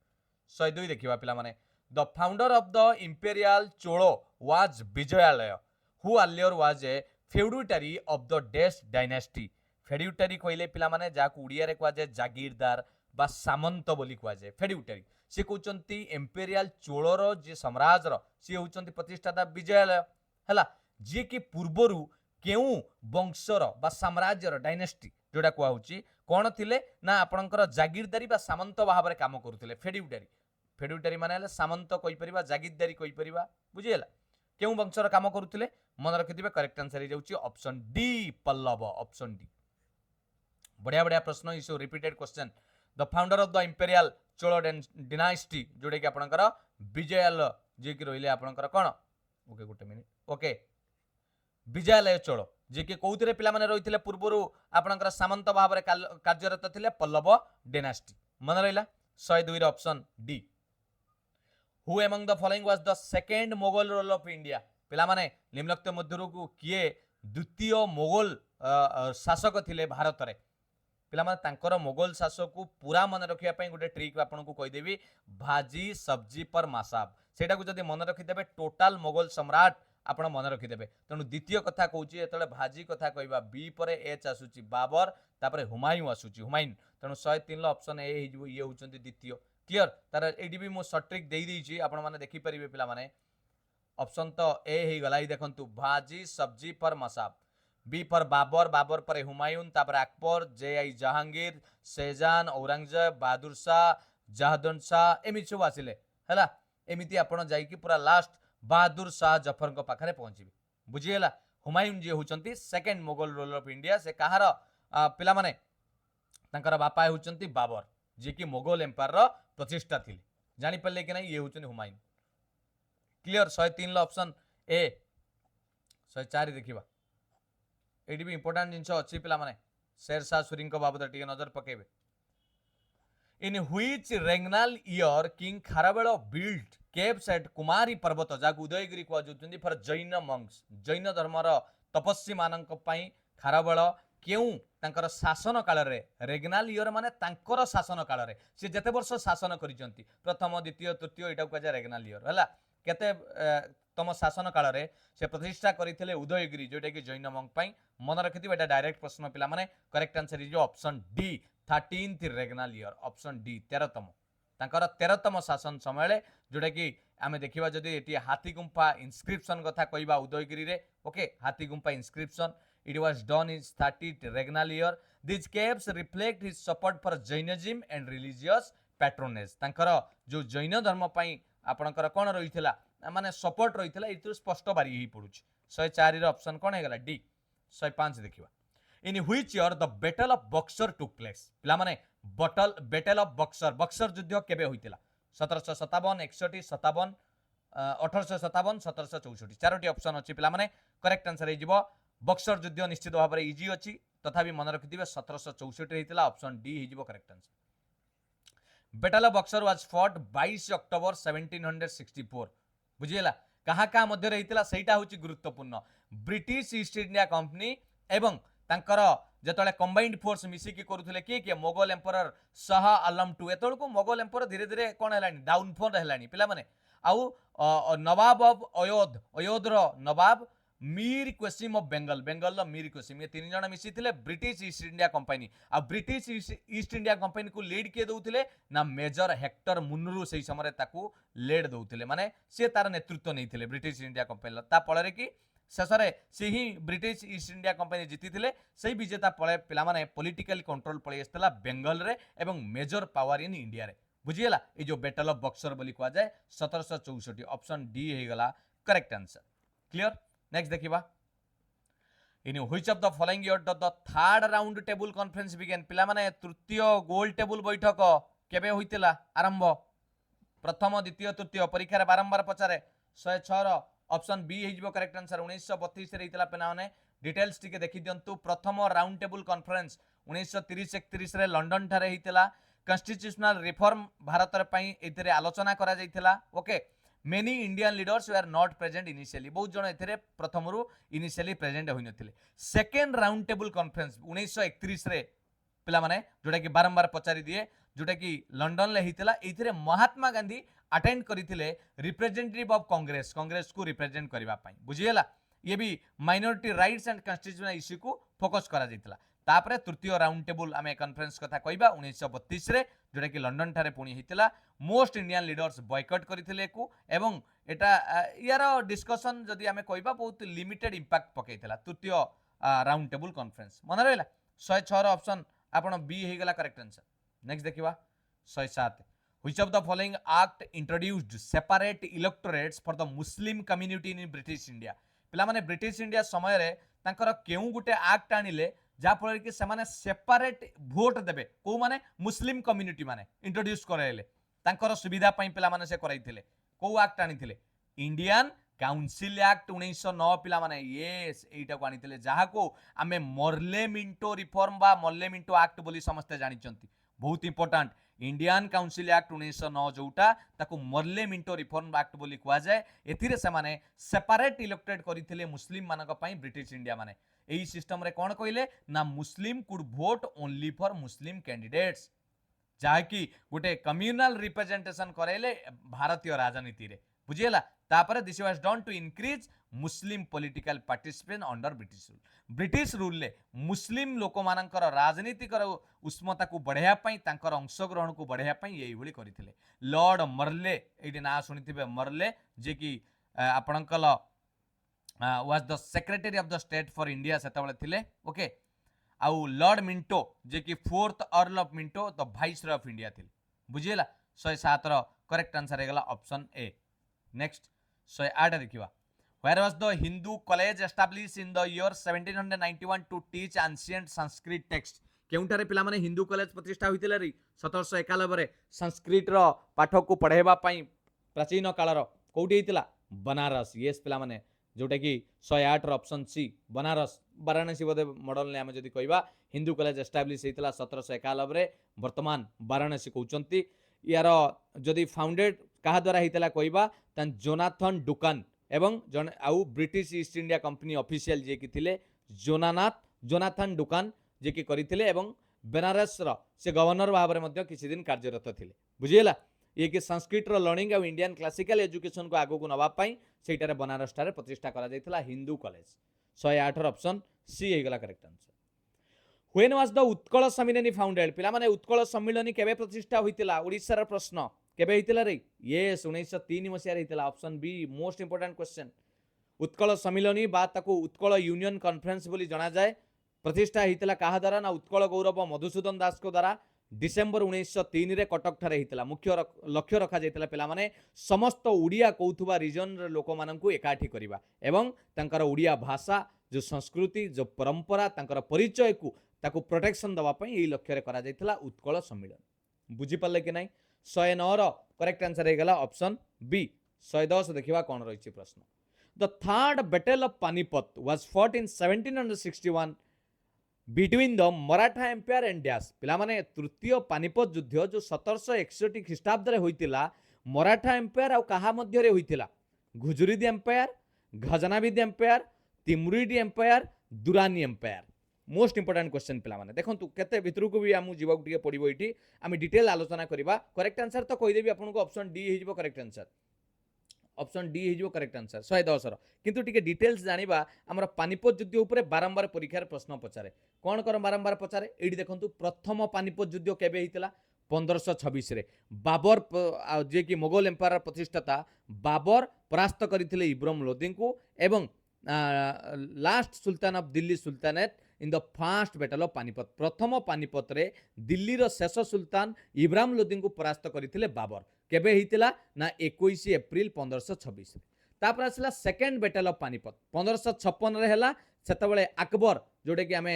102 देखिबा पिला माने the founder of the imperial Chola was Vijayalaya who earlier was a feudatory of the डेस डायनेस्टी फेड्यूटरी कहले पिला माने जाकु उड़िया रे कहवा जाय जागीरदार बा सामंत बोली कहवा जाय फेड्यूटरी से कहउचंती इंपेरियल चोलोर जे साम्राज्यर से होउचंती प्रतिष्ठाता विजयालय हला जे कि पूर्वरु केउ वंशर बा साम्राज्यर डायनेस्टी जोड़ा कहउची कोन थिले ना आपनकर जागीरदारी बा सामंत भाव रे काम करूथिले फेड्यूटरी माने हले सामंत कहि परिबा जागीरदारी कहि परिबा बुझियला केउ वंशर काम करूथिले मन रखिथिबे करेक्ट आंसर हे जाउची option D Pallava option D बढ़िया बढ़िया प्रश्न is repeated question the founder of the imperial Chola dynasty जोड़े कि आपनकर विजयालय जे कि रहिले आपनकर कोन ओके गोटे मिनिट ओके विजयालय चोल जे कि कौथिरे पिला माने रहिथिले पूर्वरु आपनकर सामंत भाव रे कार्यरत थिले पल्लव डायनास्टी मन रहिला 102 रे option D who among the following was the second Mughal ruler of India पिला माने निम्नलिखित मध्यरु को किए द्वितीय मोगल शासक थिले भारत रे पिला माने तांकर मोगल शासक को पूरा मन रखिया पई गोटे ट्रिक आपन को कहि देबी भाजी सब्जी पर मासाब सेटा को जदी मन रखि देबे टोटल मोगल सम्राट आपण मन रखिदेवे तेणु द्वितीय कथा कहूँ जो भाजी कथा कहवा बी पर एच आसूची बाबर तापर हुमायूं आसूची हुमायूं तेणु 103 ऑप्शन ए ये होउचंती द्वितीय क्लियर तार एडी भी मो शॉर्ट ट्रिक देई देइची आपण माने देखि परिबे पिला माने ऑप्शन तो ए ही गलाई देखंतु भाजी सब्जी पर मसाब बी पर बाबर बाबर पर हुमायूं तापर अकबर जे आई जहांगीर शेजान औरंगजेब बहादुर शाह जहादन शाह एमि सब आसिले हैला एमिति आपण जाई कि पूरा लास्ट बहादुर शाह जफर को पाखरे पहुंची बुझीगला हुमायूं जी होचंती second Mughal ruler of India से कहार पिला माने तांकर बापा होचंती बाबर जे कि मोगल एम्पायर रो प्रतिष्ठा थिले जानि पल्ले कि नै ये होचंती हुमायूं क्लियर 103 ऑप्शन ए 104 देखिबा एडी भी इंपोर्टेंट जिंस अछि पिला माने शेरशाह सूरी को बाबत टिके नजर पकेबे in which regnal year king Kharavela built caves at Kumari Parvat जाकु उदयगिरी को जोचंदी फॉर जैन मंक्स जैन धर्मर तपस्वी मानक पई खारवेल केउ तांकर शासन काल रे रेग्नाल ईयर माने तांकर शासन काल रे से जते वर्ष शासन करिसंती प्रथम द्वितीय तृतीय एटा को जा रेग्नाल ईयर हला केते तम शासन काल रे से प्रतिष्ठा करिथिले उदयगिरी जोटा कि जैन मंक पई मन रखिथिबे एटा डायरेक्ट प्रश्न पिला माने correct answer is option D 13th regnal year option D 13तम तांकर 13तम शासन समय जोटा कि आमे देखिबा जदी एटी हाथी गुंफा इंस्क्रिप्शन कथा कहबा उदयगिरी रे okay Hathi Gumpha inscription it was done in 30th regnal year this caves reflect his support for Jainism and religious patronage तांकर जो जैन धर्म पई आपनकर कोन रहिथिला माने सपोर्ट रहिथिला इतु स्पष्ट बारी ही पडुची 104 रे ऑप्शन कोन हेगला डी 105 देखिबा in which year the battle of Buxar took place पिला माने बैटल ऑफ बक्सर युद्ध केबे होइतिला 1757 61 57 1857 1764 चारोटी ऑप्शन अछि पिला माने करेक्ट आंसर हे जिवो बक्सर युद्ध निश्चित भाव रे इजी अछि तथापि मन रखिदिबे 1764 हेतिला ऑप्शन डी हे जिवो correct answer battle of Buxar was fought 22 October 1764 बुझियला कहा कहा मध्य रहितिला सेटा होची गुरुत्वपूर्ण ब्रिटिश ईस्ट इंडिया कंपनी एवं तांकर जेतले कंबाइंड फोर्स मिसी की करूथले के Mughal emperor Shah Alam two एतल को मोगल एम्पर धीरे धीरे कोन हेलानी डाउनफॉल हेलानी पिला माने आउ नवाब ऑफ अयोध रो नवाब मीर क्वेसिम ऑफ बेंगल लो मीर क्वेसिम ये तीन जण मिसी थिले ब्रिटिश ईस्ट इंडिया कंपनी आ ब्रिटिश ईस्ट इंडिया कंपनी को लीड किए दउथिले ना मेजर हेक्टर मुनरू सेही समय ताकू लीड दउथिले माने से तार नेतृत्व नैथिले ब्रिटिश इंडिया कंपनी ता पळे कि शेषरे से ही ब्रिटिश ईस्ट इंडिया कंपनी जीति थिले सेही विजेता पळे पिला माने पॉलिटिकल कंट्रोल पळे आस्तला बेंगल रे एवं मेजर पावर इन इंडिया रे बुझियला ए जो बैटल ऑफ बक्सर बोली कुआ जाय 1764 ऑप्शन डी हे गला करेक्ट आंसर क्लियर नेक्स्ट देखिबा in which of the following year the third round table conference began पिला माने तृतीय गोल टेबल बैठक केबे होइतिला आरंभ प्रथम द्वितीय तृतीय परीक्षा रे बारंबार पचारे 106 ऑप्शन बी हे जिवो करेक्ट आंसर 1932 रे हितला पेना माने डिटेल्स टिके देखि दियंतु प्रथम राउंड टेबल कॉन्फ्रेंस 1930 31 रे लंडन ठारे हितला कॉन्स्टिट्यूशनल रिफॉर्म भारत रे पई एतरे आलोचना करा जाइतिला okay many Indian leaders they are not present initially बहुत जन एथरे प्रथमरु इनिशियली प्रेजेंट होई नथिले सेकंड राउंड टेबल कॉन्फ्रेंस 1931 रे पिला माने जोटा कि बारंबार पचारि दिए जोटा कि लंडन ले हितला एथरे महात्मा गांधी अटेंड करिथिले रिप्रेजेंटेटिव ऑफ कांग्रेस को रिप्रेजेंट करबा पई बुझियला ये भी minority rights and constitutional issue को फोकस करा जाइतला तापरे तृतीय राउंड टेबल आमे कॉन्फ्रेंस कथा कहबा 1932 रे जोटा कि लंडन ठारे पुणी हितला मोस्ट इंडियन लीडर्स बॉयकॉट करथिले को एवं एटा यार डिस्कशन जदी आमे कहबा बहुत लिमिटेड इंपैक्ट पकेइतला तृतीय राउंड टेबल कॉन्फ्रेंस मन रहला 106 ऑप्शन आपण बी हे गला करेक्ट आंसर नेक्स्ट देखिबा 107 which of the following act introduced separate electorates for the Muslim community in British India पिला माने ब्रिटिश इंडिया समय रे तांकर केउ गुटे एक्ट आनिले जा फल कि सेमाने सेपरेट भोट देबे को माने मुस्लिम कम्युनिटी माने इंट्रोड्यूस कराइले तांकर सुविधा पई पिला माने से कराइथिले को एक्ट आनिथिले इंडियन काउंसिल एक्ट 1909 पिला माने यस एटा को आनिथिले जहा को आमे मर्ले मिंटो रिफॉर्म बा मर्ले मिंटो एक्ट बोली समस्त जानिचंती बहुत इंपोर्टेंट इंडियन काउंसिल एक्ट 1909 जोटा ताको मर्ले मिंटो रिफॉर्म एक्ट बोली कुआ जाए एथिरे से माने सेपरेट इलेक्टेड करिथिले मुस्लिम मानक पई ब्रिटिश इंडिया माने एही सिस्टम रे कोन कइले ना मुस्लिम could vote only for Muslim candidates जहाँकि गोटे कम्युनाल रिप्रेजेंटेशन करेले भारतीय राजनीति रे बुझीला तापर this was done to increase Muslim political participation under British rule ले मुस्लिम लोक मानकर राजनीतिक उष्मता को बढ़ाया पई तांकर अंशग्रहण को बढ़ाया पई एही भली करिथिले लॉर्ड मर्ले एठी ना सुनिथिबे मर्ले जे कि आपणकल was the secretary of the state for India सेतबेले थिले ओके आउ लॉर्ड मिंटो जे कि fourth earl of Minto the viceroy of India थिले बुझीला 107 रो करेक्ट आंसर हेगला ऑप्शन ए नेक्स्ट 108 देखिबा where was the Hindu college establish in the year 1791 to teach ancient Sanskrit text केउंटारे पिला माने हिंदू कॉलेज प्रतिष्ठा होइतिला रे 1791 रे संस्कृत रो पाठ को पढाइबा पई प्राचीन काल रो कोउटी हेतिला बनारस यस पिला माने जोटा कि 108 ऑप्शन सी बनारस वाराणसी बोधे मॉडल ने आम जदि कहवा हिंदू कॉलेज एस्टाब्लिश होता 1791 रे वर्तमान वाराणसी कहते यार जदि फाउंडेड क्या द्वारा होता कहवा जोनाथन डुकान एवं जन आउ British East India Company official जे कि थिले जोनाथन डुकान जे कि करथिले एवं बनारस रो से गवर्नर भाव में किसी दिन कार्यरत थिले बुझीला ये कि संस्कृत लर्निंग और इंडियन क्लासिकल एजुकेशन को आगो को नवापाई सेटारे बनारस ठारे प्रतिष्ठा करा जायतिला हिंदू कॉलेज 108 ऑप्शन सी हेगला correct answer when was the Utkal Sammilani founded पिला माने उत्कल सम्मिलनी केबे प्रतिष्ठा होइतिला ओडिसा रा प्रश्न केबे होइतिला रे यस 1903 मसिया होइतिला option B most important question Utkal Sammilani बा ताको उत्कल यूनियन कॉन्फ्रेंस बोली जाना जाए प्रतिष्ठा होइतिला काहा द्वारा ना उत्कल गौरव मधुसूदन दास को द्वारा डिसेम्बर 1903 रे कटक ठारे होइतिला मुख्य लक्ष्य रखा जाइतिला पिला माने समस्त उड़िया कौथुबा रीजन रे लोक माननकु एकाठी करिबा एवं तांकर उड़िया भाषा जो संस्कृति जो परंपरा तांकर परिचय को ताकू प्रोटेक्शन दवा पई एही लक्ष्य रे करा जाइतिला उत्कल सम्मेलन बुझी पाले कि नाही 109 रो करेक्ट आंसर हे गेला ऑप्शन बी 110 देखिबा कोन रहिछि प्रश्न the third battle of Panipat was fought in 1761 between the Maratha empire and dash पिला माने तृतीय पानीपत युद्ध जो 1761 ख्रीष्टाब्द रे होइतिला मराठा एम्पायर और कहा मध्य रे होइतिला Ghurid empire Ghaznavid empire Timurid empire Durrani empire most important question पिला माने देखंतु केते भितरु को भी आमु जीवाक टिके पडिबो इठी आमी डिटेल आलोचना करिबा करेक्ट आंसर तो कहि देबी आपन को ऑप्शन डी हिजबो करेक्ट आंसर ऑप्शन डी हिजबो करेक्ट आंसर 110 रो किंतु टिके डिटेल्स जानिबा हमर पानीपत युद्ध ऊपर बारंबार परीक्षा प्रश्न पचारे कोन कर बारंबार पचारे एडी देखंतु प्रथम पानीपत युद्ध केबे हितला 1526 रे बाबर जे कि मुगल एम्पायर प्रतिष्ठाता बाबर परास्त करथिले इब्राहिम लोदी को एवं last Sultan of Delhi sultanate in the first battle of Panipat प्रथम पानीपत रे दिल्ली रो शेष सुल्तान इब्राहिम लोदी को परास्त करथिले बाबर केबे हितला ना 21 एप्रिल 1526 तापर आसला सेकेंड बैटल ऑफ पानीपत 1556 रे हला सेतबेले अकबर जोटे कि आमे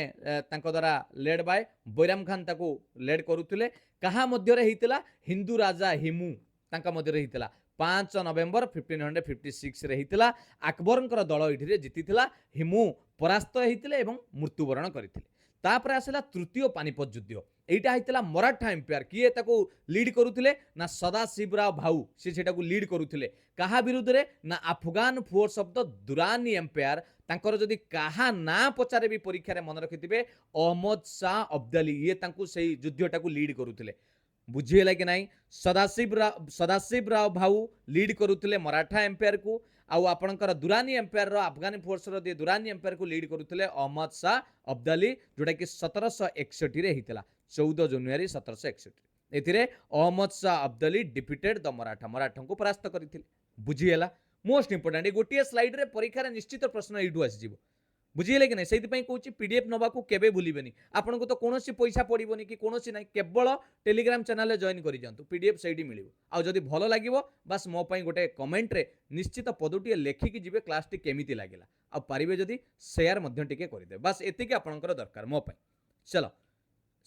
तांको द्वारा लेड बाय बैराम खान ताको लेड करूथिले कहा मध्य रे हितला हिंदू राजा हिमू तांका मध्य रे हितला 5 नवेम्बर 1556 रे हितला अकबरंकर दल इठिरे जितिथिला हिमू परास्त होइतिले एवं मृत्युवरण करथिले तापर आसला तृतीय पानीपत युद्ध एटा हितला मराठा एम्पायर किए ताको लीड करूथिले ना सदाशिवराव भाऊ से सेटाको लीड करूथिले कहा विरुद्ध रे ना Afghan force of the Durrani empire तांकर जदि कहा ना पचारे भी परीक्षा रे मन रखिथिबे अहमद शाह अब्दाली ये तांको सेही युद्धटाको लीड करूथिले बुझीला कि नाही सदाशिवराव भाऊ लीड करूथिले मराठा एम्पायर को आउ आपणकर दुरानी एम्पायर रो अफगानी फोर्स रो दुरानी एम्पायर को लीड करूथिले अहमद शाह अब्दाली जोटा कि 1761 रे हितला 14 जनवरी 1761 एथिरे अहमद शाह अब्दाली डिफिटेड द मराठा को परास्त करथिले बुझीला मोस्ट इंपोर्टेंट गोटे स्लाइड रे परीक्षा रे निश्चित प्रश्न एडू आसी जिवो बुझीले कि नहीं से कहूँ पीडीएफ नवा को केबे भूलिबेनी आपन को तो कोनोसी पैसा पड़िबोनी कि कोनोसी नहीं केवल टेलीग्राम चैनल रे जॉइन करि जांतु पीडीएफ सेठी मिलिबो आ जदि भलो लागिवो बस मो पई गोटे कमेंट रे निश्चित पदोटी लेखिकी जिवे क्लास टी केमिति लागिला आ पारिबे जदि शेयर मध्य टिके करिदे बस एतिके आपनकर दरकार मो पई चलो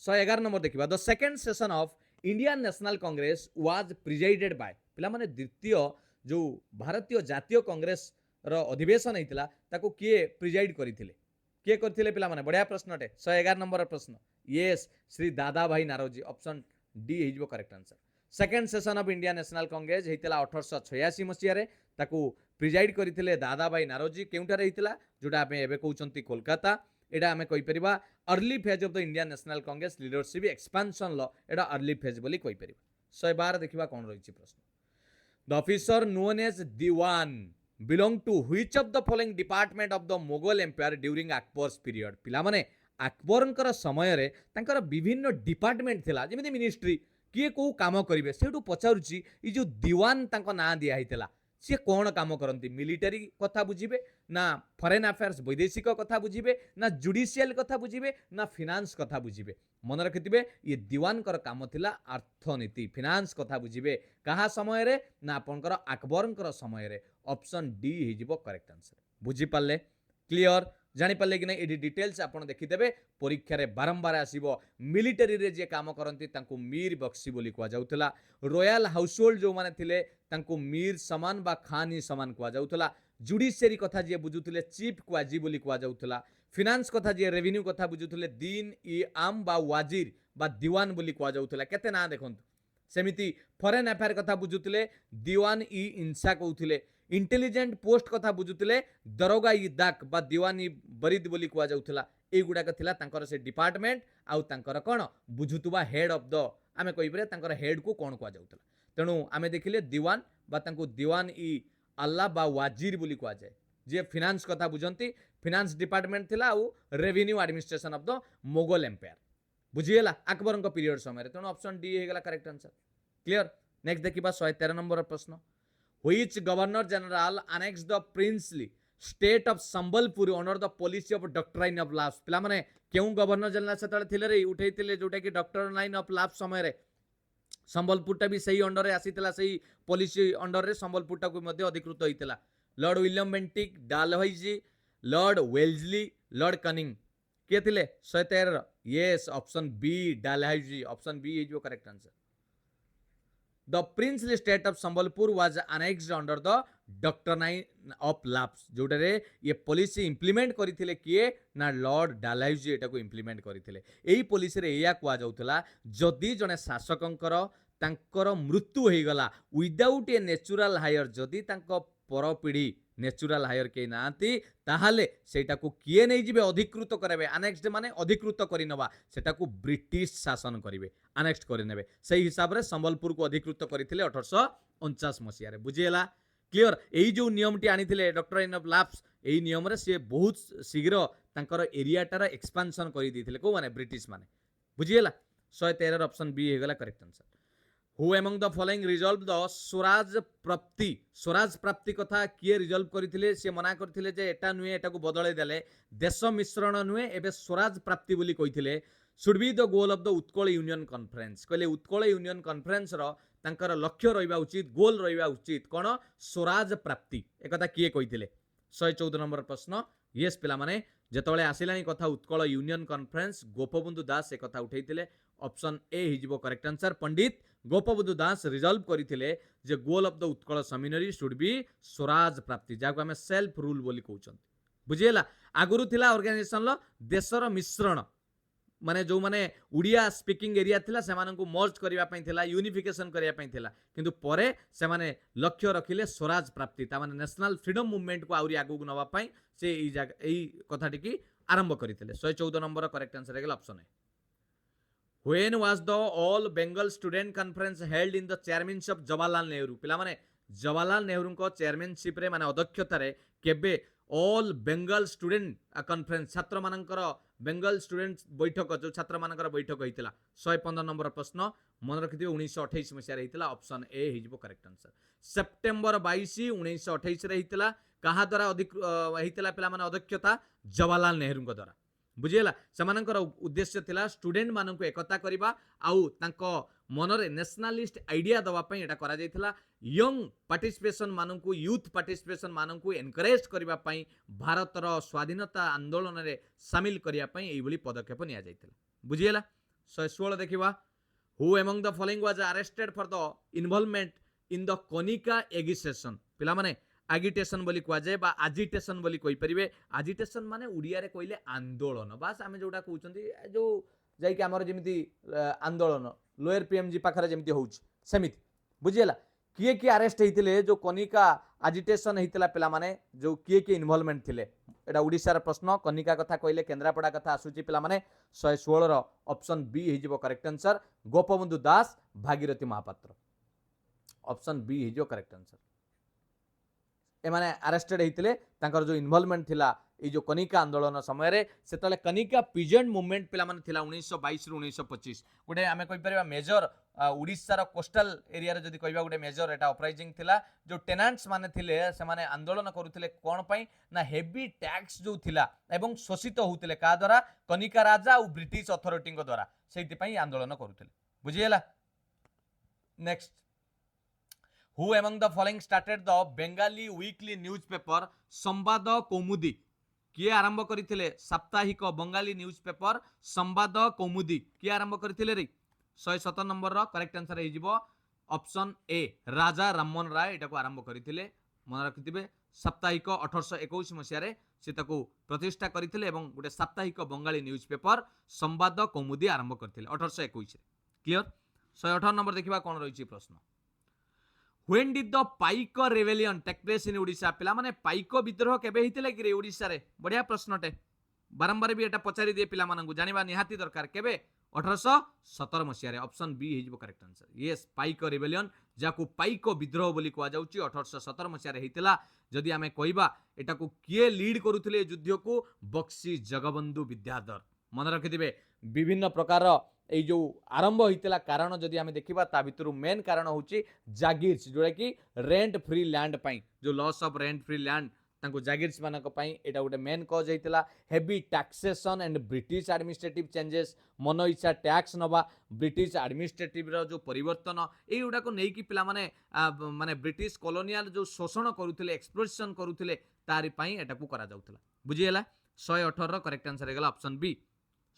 111 नंबर देखिबा the second session of Indian national Congress was presided by पिला माने द्वितीय जो भारतीय जातीय कांग्रेस रो अधिवेशन होइतिला ताको किए प्रिजाइड करिथिले किए करथिले पिला माने बढ़िया प्रश्नटे 111 नंबर प्रश्न yes Shri Dadabhai Naoroji option D हिजबो correct answer second session of India National Congress हेतिला 1886 मसिया रे ताको प्रिजाइड करथिले दादा भाई नारोजी केउटारे हेतिला जोटा आमे एबे कहउचंती कोलकाता एडा आमे कहि परिबा early phase of the Indian national Congress leadership expansion ल एडा अर्ली फेज बोली कहि परिबा 112 देखिबा कोन रहिछि प्रश्न the officer known as Diwan belong to which of the following department of the Mughal empire during Akbar's period पिला माने अकबरंकर समय रे तांकर विभिन्न डिपार्टमेंट थिला जेमिति मिनिस्ट्री किए को काम करिवे सेठू पचारुची ई जो दीवान तांको ना दिया हितला सी कौन काम करती मिलिटारी कथा बुझीबे ना फॉरेन अफेयर्स वैदेशिक कथा बुझीबे ना जुडिशियल कथा बुझीबे ना फिनान्स कथा बुझीबे मन रखिथिबे ये दीवान कर काम थिला अर्थनीति फिनान्स कथा बुझीबे कहा समय रे ना आपनकर अकबरंकर समय रे ऑप्शन डी हिजिबो करेक्ट आंसर बुझी पाले क्लियर जानि पाले कि नै एडी डिटेल्स आपण देखिदेबे परीक्षा रे बारंबार आसीबो मिलिटरी रे जे काम करंती तांको मीर बक्सी बोली कुआ जाउतला रॉयल हाउस होल्ड जो माने थिले तांको मीर समान बा खानी समान कुआ जाउतला जुडिशियरी कथा जे बुझुतले चीफ क्वाजी बोली कुआ जाउतला फिनान्स कथा जे रेवेन्यू कथा बुझुतले दीन ई आम बा वाजिर बा दीवान बोली कुआ जाउतला केते ना देखंतु सेमिति फॉरेन अफेयर कथा बुझुतले दीवान ई इंसा कहउतले इंटेलिजेंट पोस्ट कथा बुझुतले दरोगा ई दाक बा दीवान ई बरिद बोली कुआ जाउतला ए गुडाक थिला तांकर से डिपार्टमेंट आउ तांकर कोन बुझुतबा हेड ऑफ द आमे कहि परे तांकर हेड को कोन कुआ जाउतला तेणु आमे देखिले दीवान बा तांको दीवान ई अल्लाह बा वाजिर बोली कुआ जाय जे फिनान्स कथा बुझंती फिनान्स डिपार्टमेंट थिला आउ revenue administration of the Mughal empire बुझिएला अकबरंक पीरियड समय तेणु ऑप्शन डी हेगला करेक्ट आंसर क्लियर नेक्स्ट देखिबा 113 नंबर प्रश्न Which Governor General annexed the princely state of Sambalpur under the policy of doctrine of lapse पिला माने केउ गवर्नर जनरल सेतले थिले रे उठैतिले जोटा कि डॉक्ट्राइन ऑफ lapse समय रे संबलपुरटा भी सही अंडर रे आसीतिला सही पॉलिसी अंडर रे संबलपुरटा को मध्ये अधिकृत होइतिला Lord William Bentinck Dalhousie Lord Wellesley Lord Canning के थिले 113 yes option B Dalhousie option B is your correct answer The princely state of Sambalpur was annexed under the doctrine of lapse जोडरे ये policy implement करिथिले किए ना Lord डालाउजी एटा को implement करिथिले एही policy रे एया कुआ जाउतला जदी जने शासकंकर तांकर मृत्यु हे गला विदाउट ए नेचुरल हायर जदी तांको परपीढ़ी नेचुरल हायर के नांती ताहाले सेटा को किए नै जिबे अधिकृत करबे अनेक्स्ट माने अधिकृत करि नबा सेटा को ब्रिटिश शासन करिवे अनेक्स्ट करि नेबे सही हिसाब रे संबलपुर को अधिकृत करिथिले 1849 मसिया रे बुझिएला क्लियर एही जो नियम टी आनिथिले डॉक्ट्राइन ऑफ लैप्स एही नियम रे से बहुत शीघ्र तांकर एरियाटार एक्सपेंशन करि दिथिले को माने ब्रिटिश माने बुझिएला 113 ऑप्शन बी हेगला correct answer Who among the following resolved the swaraj प्राप्ति कथा किए रिजल्व करथिले से मना करथिले जे एटा नुए एटा को बदलै देले देश मिश्रण नुए एबे स्वराज प्राप्ति बोली कहिथिले should be the goal of the Utkal union conference कहले उत्कल यूनियन कॉन्फ्रेंस रो तांकर लक्ष्य रहिबा उचित गोल रहिबा उचित कोन स्वराज प्राप्ति एकता किए कहिथिले 114 नंबर प्रश्न यस पिला माने जेतबेले आसिलानी कथा उत्कल यूनियन कॉन्फ्रेंस गोपबंधु दास एक कथा उठैतिले ऑप्शन ए हिजिबो correct answer Pandit Gopabandhu Das resolve करिथिले जे goal of the Utkal seminary should be swaraj प्राप्ति जाको हमें सेल्फ रूल बोली कहउछन बुझिएला आगुरु थिला ऑर्गेनाइजेशन लो देशर मिश्रण माने जो माने उड़िया स्पीकिंग एरिया थिला सेमान को मर्ज करिया पई थिला यूनिफिकेशन करिया पई थिला किंतु परे सेमाने लक्ष्य रखिले स्वराज प्राप्ति ता माने नेशनल फ्रीडम मूवमेंट को आउरी आगु नवा पई से एई कथाटी की आरंभ करिथिले 114 नंबर करेक्ट आंसर हेगला ऑप्शन है When was the All Bengal Student Conference held in the chairmanship of Jawaharlal Nehru? पिला माने जवाहरलाल नेहरू को चेयरमैनशिप रे माने अध्यक्षता रे केबे ऑल बेंगल स्टूडेंट कॉन्फ्रेंस छात्र मानकर बेंगल स्टूडेंट बैठक जो छात्र मानकर बैठक होइतिला 115 नंबर प्रश्न मन रखिथिबे 1928 मसिया रे हितिला ऑप्शन ए हिजबो करेक्ट आंसर सेप्टेम्बर 22 1928 रे हितिला कहा द्वारा अधिक हितिला पिला माने अध्यक्षता जवाहरलाल नेहरू को द्वारा बुझिएला सेमानकर उद्देश्य थिला स्टूडेंट माननको एकता करिबा आउ तांको मनरे नेशनलिस्ट आइडिया दवा पई एटा करा जायथिला यंग पार्टिसिपेशन माननको यूथ पार्टिसिपेशन माननको एनकरेज करिबा पई भारतर स्वाधीनता आंदोलन रे शामिल करिया पई एई भली पदक्षेप निया जायथिला बुझिएला 116 देखिबा who among the following was arrested for the involvement in the कोनिका एगिसेशन पिला माने आगिटेशन बोली कुआ जाए बा आजिटेशन बोली कहि परिबे आजिटेशन माने उड़िया रे कहले आंदोलन बास आमे जोटा कहउचंदी जो जाई कि हमर जेमिति आंदोलन लोअर पीएमजी पाखरे जेमिति होउछ सेमिति बुझियला किए किए अरेस्ट होते जो कनिका आजिटेशन होता पिला माने जो किए किए इनवॉल्वमेंट थिले एटा उड़ीसार प्रश्न कनिका कथा कहले केन्द्रापड़ा कथा आसुची पिला माने 116 रो ऑप्शन बी हिजिबो correct answer Gopabandhu Das Bhagirathi Mahapatra option B हिजिबो करेक्ट आंसर एमाने अरेस्टेड होते तांकर जो इनवॉल्वमेंट थिला ये जो कनिका आंदोलन समय रे सेतले कनिका पीजेंट मूवमेंट पिला माने थिला 1922 रु 1925 गोटे आमे कहि परिबा मेजर उड़ीसार कोस्टल एरिया रे जदी कहबा गोटे मेजर एटा अपराइजिंग थिला जो टेनांट्स माने थिले से माने आंदोलन करूथिले कोन पई ना हेवी टैक्स जो थिला एवं शोषित होउथिले का द्वारा कनिका राजा और ब्रिटिश अथॉरिटी द्वारा सेति पई आंदोलन करूथिले बुझियला next Who among the following started the Bengali weekly newspaper संवाद कौमुदी किए आरंभ करथिले साप्ताहिक बंगाली न्यूज़पेपर संवाद कौमुदी किए आरंभ करथिले रे 117 नंबर रो करेक्ट आंसर हे जिवो ऑप्शन ए राजा राममोहन राय एटा को आरंभ करथिले मन रखिथिबे साप्ताहिक 1821 मसिया रे से ताको प्रतिष्ठा करथिले एवं गोटे साप्ताहिक बंगाली न्यूज़पेपर संवाद कौमुदी आरंभ करथिले 1821 रे क्लियर 118 नंबर देखिबा कोन रहिछि प्रश्न When did the Paiko rebellion take place in Odisha? पिला माने पाइको विद्रोह केबे हितले कि रे ओडिसा रे बढ़िया प्रश्नटे बारंबार भी एटा पचारि दिए पिला मानंगु जानिबा निहाती दरकार केबे 1817 मसिया रे ऑप्शन बी हिजबो correct answer yes Paika rebellion जाकू पाइको विद्रोह बोली कुआ जाउची 1817 मसिया रे हितला जदि आमे कहबा एटा को किए लीड करूथिले युद्ध को बक्सी जगबंधु विद्याधर मन रखिदिबे विभिन्न प्रकार এই जो आरंभ होता कारण जदि आम देखा ता भितर मेन कारण हूँ जागिर्स जोड़ा कि रेंट फ्री लैंड पाई जो loss of rent free land तांको जागिर्स मानक पई एटा गोटे मेन कज होता heavy taxation and British administrative changes मन इच्छा टैक्स नवा ब्रिटिश एडमिनिस्ट्रेटिव रो जो परिवर्तन एई गुडा को नेकी पिला माने माने ब्रिटिश कॉलोनियल जो शोषण करूथिले एक्सप्लोइटेशन करूथिले तारि पई एटा को करा जाउथला बुझियला 118 रो करेक्ट आंसर हेगला ऑप्शन बी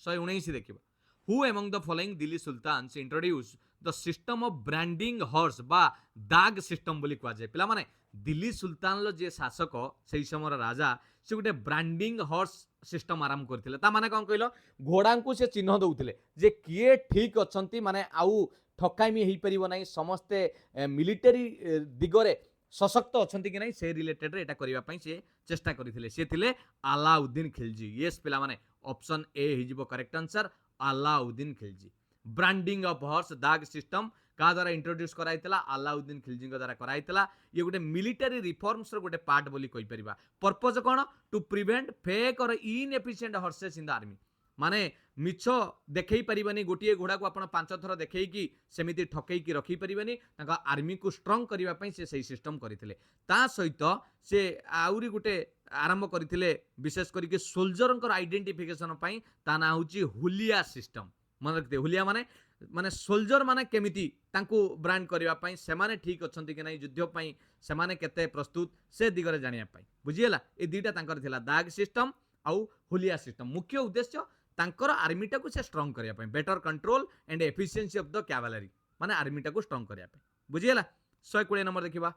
119 देखिबा Who among the following Delhi Sultans introduced the system of branding horse बा दाग सिस्टम बोली कुआ जाय पिला माने दिल्ली सुल्तान लो जे शासक सेही समय राजा से गोटे ब्रांडिंग हॉर्स सिस्टम आरंभ करथिले ता माने कोन कहलो घोड़ा को से चिन्ह दउथिले जे किए ठीक अछंती माने आउ ठकामी हेई परिबो नै समस्त मिलिटरी दिगरे सशक्त अछंती कि नै से रिलेटेड रे एटा करिवा पई से चेष्टा करिथिले से थिले अलाउद्दीन खिलजी यस पिला माने ऑप्शन ए हिजिबो correct answer Alauddin Khilji branding of horse dagh system का द्वारा इंट्रोड्यूस कराइतला अलाउद्दीन खिलजी द्वारा कराइतला ये गोटे मिलिटरी रिफॉर्म्स रो गोटे पार्ट बोली कहि परिबा पर्पस कोन टू प्रिवेंट फेक और inefficient horses in the army माने मिछो देखै परिबनी गोटिए घोड़ा को आपण 5 थर देखै कि सेमिति ठकै कि रखि परिबनी ताका आर्मी को स्ट्रांग करिवा पई से सही सिस्टम करिथिले ता सहित से आउरी गोटे आरंभ करथिले विशेष करी के सोल्जरंकर आइडेंटिफिकेशन पई ता ना होची हुलिया सिस्टम मन रखते हुलिया माने माने सोल्जर माने केमिति तांको ब्रांड करिवा पई से माने ठीक अछंती कि नै युद्ध पई से माने केते प्रस्तुत से दिगरे जानिया पई बुझियला ए दुईटा तांकर थिला दाग सिस्टम आउ हुलिया सिस्टम मुख्य उद्देश्य तांकर आर्मीटा को से स्ट्रांग करिया पई better control and efficiency of the cavalry माने आर्मीटा को स्ट्रांग करिया पई बुझियला 120 नंबर देखिबा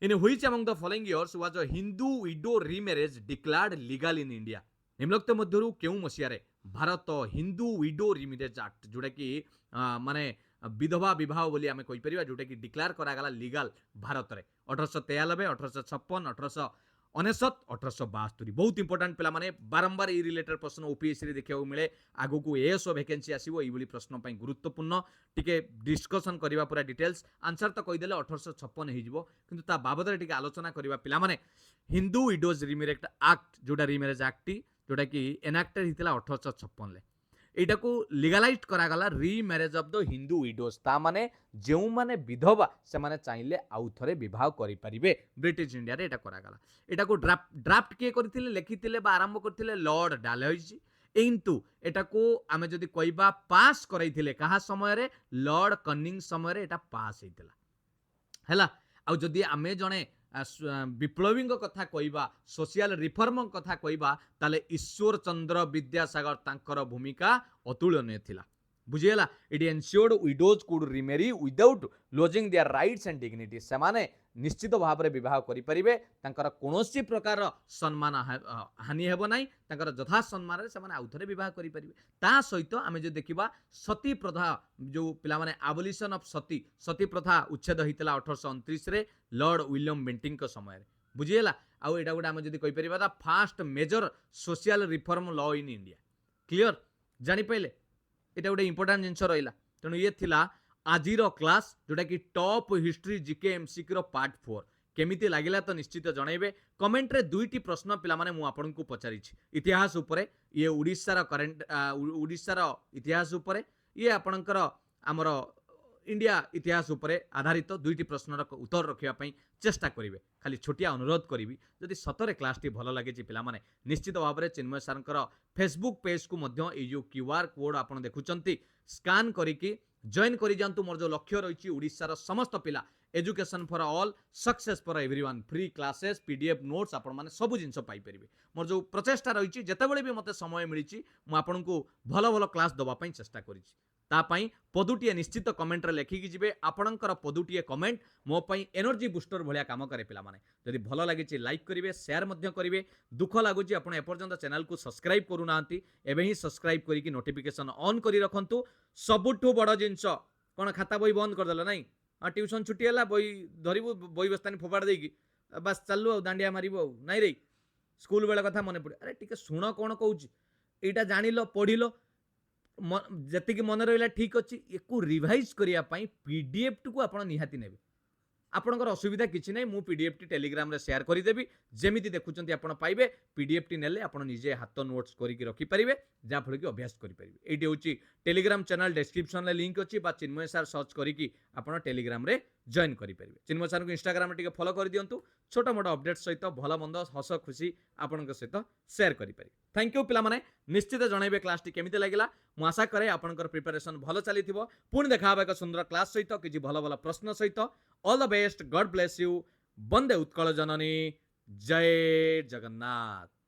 in which among the following years was a Hindu window remarriage declared legal in India निम्नलिखित मध्यरु केउ मसिया रे Bharat Hindu window remarriage act जोटा कि माने विधवा विवाह बोली आमे कहि परिबा जोटा कि डिक्लेयर करा गला लीगल भारत रे 1893 1856 1899 1872 बहुत इंपोर्टेंट पिला माने बारंबार ई रिलेटेड प्रश्न ओपीएससी रे देखियो मिले आगो को एएसओ वैकेंसी आसीबो ई बोली प्रश्न पई गुरुत्वपूर्ण टिके डिस्कशन करिवा पूरा डिटेल्स आंसर तो कहि देले 1856 हे जिवो किंतु ता बाबद रे टिके आलोचना करिवा पिला माने हिंदू विडोज रीमैरेज एक्ट जोटा रीमैरेज एक्ट जोटा कि एनाक्टेड हितला 1856 ले एटा को लीगलाइज करा गला remarriage of the Hindu widows ता माने जेउ माने विधवा से माने चाहिले आउ थरे विवाह करि परिबे ब्रिटिश इंडिया रे एटा करा गला एटा को ड्राफ्ट के करथिले लेखिथिले बा आरंभ करथिले लॉर्ड डालहौजी किंतु एटा को आमे जदी कहबा पास करैथिले कहा समय रे लॉर्ड कनिंग समय रे एटा पास हेतिला हैला आ जदी आमे जणे विप्लवी कथा कहबा सोशल रिफॉर्म कथा कहबा ताले ईश्वर चंद्र विद्यासागर तांकर भूमिका अतुलनीय थिला बुझीगला it ensured widows could remarry without losing their rights and dignity सेमाने निश्चित भाव में बह करें कौन प्रकार सम्मान हानि हेब ना यथा सम्मान से आउ थे बह करें सहित आम जो देखा सती प्रथा जो पाने आबोलिशन ऑफ सती सती प्रथा उच्छेद होता 1829 लॉर्ड विलियम बेंटिंग समय बुझीगला आउ एटा गोटे आम जो कहीपर first major social reform law in India clear जापारे এটা ଗୋଟେ ইম্পর্টান্ট ଜିନିଷ ରହିଲା ତେଣୁ ଇଏ ଥିଲା ଆଜିର କ୍ଲାସ୍ ଯୋଉଟା କି ଟପ୍ ହିଷ୍ଟ୍ରି ଜିକେ ଏମସିକ୍ୟୁ ର ପାର୍ଟ 4 କେମିତି ଲାଗିଲା ତ ନିଶ୍ଚିତ ଜଣାଇବେ କମେଣ୍ଟରେ ଦୁଇଟି ପ୍ରଶ୍ନ ପିଲାମାନେ ମୁଁ ଆପଣଙ୍କୁ ପଚାରିଛି ଇତିହାସ ଉପରେ ଇଏ ଓଡ଼ିଶାର ଇତିହାସ ଉପରେ ଇଏ ଆପଣଙ୍କର ଆମର इंडिया इतिहास उपरे आधारित दुईटी प्रश्नर उत्तर रखा चेष्टा करेंगे खाली छोटिया अनुरोध करी जदि सतरे क्लास टी भल लगे पिला माने निश्चित भाव में चिन्मय सारंकर फेसबुक पेज को जो क्यूआर कोड आप देखुंट स्कान करिकी जॉइन करी जांतु मोर जो लक्ष्य रही ओडिशार समस्त पिला education for all success for everyone free classes PDF notes आपण माने सब जिनस पाई परिबे मोर जो प्रचेष्टा रही जेतेबेले भी मते समय मिली मु आपनकु भल भल क्लास दबा पई चेष्टा करिछि तापाई पदुटिए निश्चित कमेंट रे लेखिकी जिबे आपणकर पदुटिए कमेंट मो पई एनर्जी बूस्टर भलिया काम करे पिला माने जदि भल लागिछि लाइक करिवे शेयर मध्य करिवे दुख लागुछि आपण एपर्यंत चैनल को सब्सक्राइब करू नांती एबे ही सब्सक्राइब करिकी नोटिफिकेशन ऑन करी रखंतु सबुठु बड़ जिंस कोन खाता बही बंद कर देला नाही ट्यूशन छुट्टी है बही धरबू बही बस्तानी फोपाड़ देकी बस चलू दांडिया मारू नाई रे स्कूल बेला कथा मन पड़े अरे टिके शुण कौन कौच यहाँ जानिल पढ़िल जी मन रहा ठीक अच्छे एक रिवाइज करने पीडीएफ टी आप निहाती ने आपणकर असुविधा किसी ना मु पीडीएफ टी टेलीग्राम रे शेयर करदेवी जमीती देखुंत आप पाइबे पीडीएफ टी नेले आप निजे हाथ नोट्स करके रखिपारे जहाँफल कि अभ्यास करेंगे ये हूँ टेलीग्राम चैनल डिस्क्रिप्शन में लिंक अच्छी चिन्मय सार सर्च करके आप टेलीग्राम रे जॉइन करेंगे चिन्मय सार को इंस्टाग्राम टे फॉलो कर दिंतु छोट मोट अपडेट सहित भल मंद हस खुशी आपण सहित शेयर करेंगे थैंक यू पिला निश्चित जनइबे क्लास टी केमिति लागिला मु आशा करे आपनकर प्रिपरेशन भल चलीथिबो पुणी देखा एक सुंदर क्लास सहित किछि भल भल प्रश्न सहित all the best God bless you वंदे उत्कल जननी जय जगन्नाथ।